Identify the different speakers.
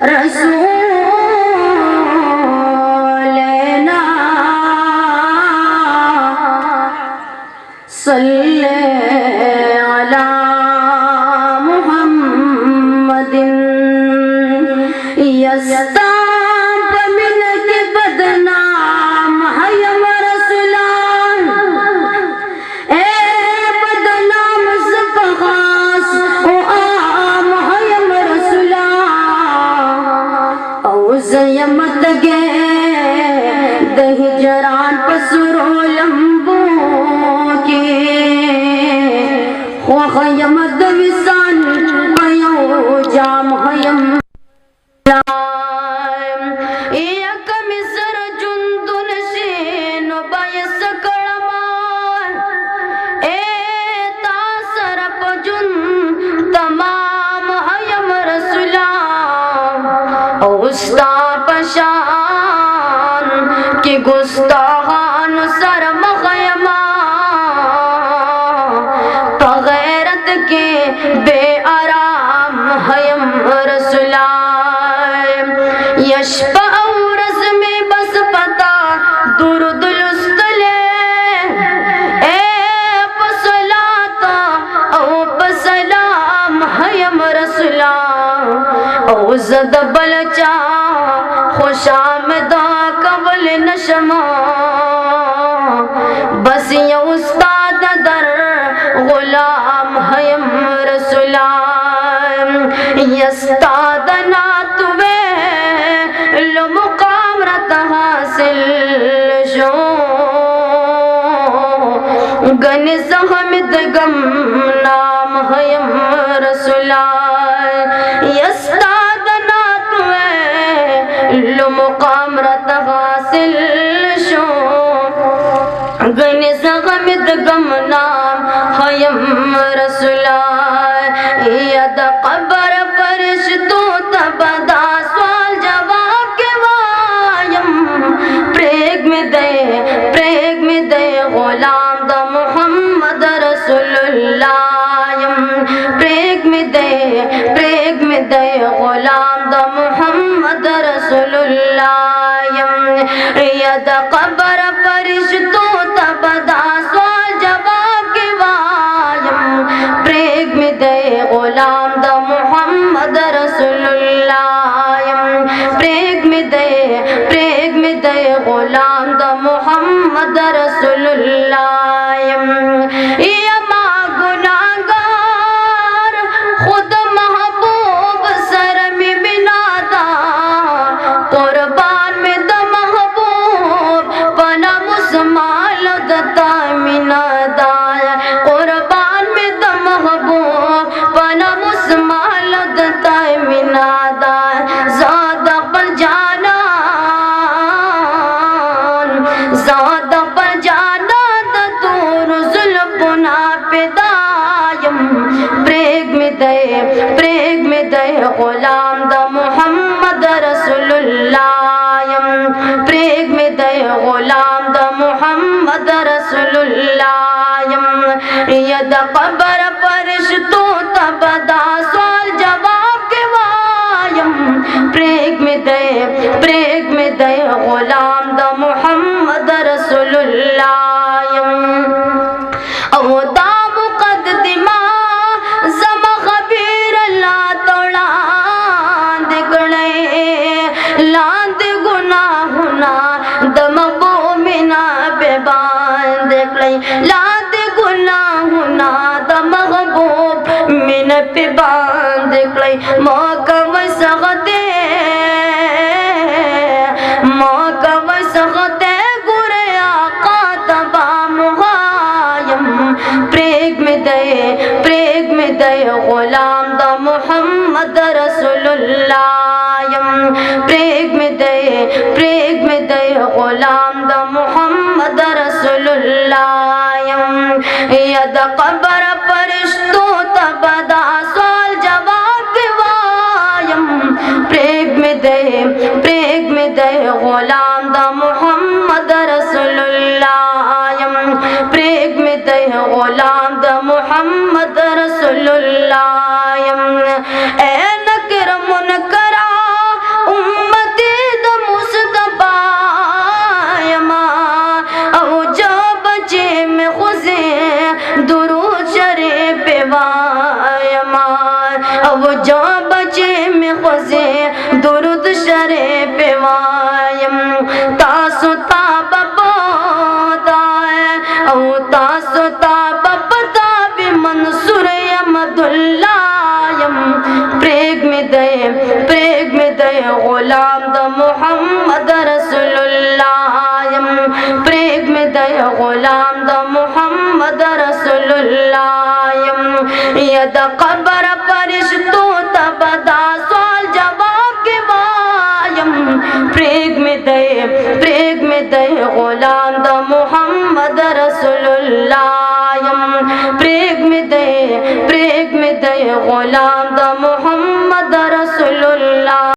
Speaker 1: रसूलना सल्ले अला मुहम्मदिन यस्ताब मिन के बदनाम हयम रसूलान ए बदनाम सफास ओ आम हयम रसूलान औ जयमत गे दही जरान पसरो लंबो के खयम दविसान पयो जाम हयम पशान कि गुस्ताहान सरम खयमा बगैरत के बेआराम हयम रसूला यशपा औरस में बस पता दुरुदुलुस्तले ए पसलाता ओ पसलाम हयम रसूला ओ जद बलचा खुशामदा कबल नशमा बस ये उस्ताद दर गुलाम हयम रसूला यस्ताद ना तुवे लो मुकामरत हासिल शो गन सहमद गम नाम हयम रसूला यस्ताद ना तुवे लो मुकामरत हासिल शो गन सहमद गम नाम हयम रसूला यद कबर परिश्तो तबदा सवाल जवाब के वायम प्रेग में दे गुलाम द मोहम्मद रसूलुल्लाह प्रेग में दे गुलाम द मोहम्मद रसूलुल्लाह यद कबर परिश्तो तबदा सवाल जवाब के वायम प्रेग में दे गुलाम द मोहम्मद रसूलुल्लाह प्रेग में दे गुलाम द मोहम्मद रसूलुल्लाह यमा गुनाहगार खुद महबूब सर में बिनादा कुर्बान में द महबूब बना मुस्माल दता मिनादा कुर्बान में द महबूब बना मुस्माल दता मिनादा ज़्यादा पर जाना दूर जुल्फुना पे दायम प्रेग में दे गुलाम द मोहम्मद रसूलुल्लाह प्रेग में दे गुलाम द मोहम्मद रसूलुल्लाह यद कबर परिश्तो तबदा सवाल जवाब के वायम प्रेग में दे गुलाम द मोहम्मद रसूलुल्लाह ओ दाम मुकद्दिमा जम खबीर ला तोड़ा दिगणे लांद गुनाहुना दम बोमिना बेबान देखले लांद गुनाहुना दम गबूब मिन बेबान देखले मौका वसगते गुरे आका तबा मुहायम प्रेग में दे गुलाम द मोहम्मद रसूलुल्लाह प्रेग में दे गुलाम द मोहम्मद रसूलुल्लाह यद कबर परिश्तो तबदा सवाल जवाब के वायम प्रेग में दे गुलाम द मोहम्मद रसूलुल्लाह प्रेग में दे गुलाम द मोहम्मद रसूलुल्लाह ए नकर मुनकरा मजे दुरुद शरे पेवायम तासु ताब बोदाए औ तासु ताब बदाबी मंसूर यमदुल्लायम प्रेग में दे गुलाम द मोहम्मद रसूलुल्लाहयम प्रेग में दे गुलाम द मोहम्मद रसूलुल्लाहयम यद कबर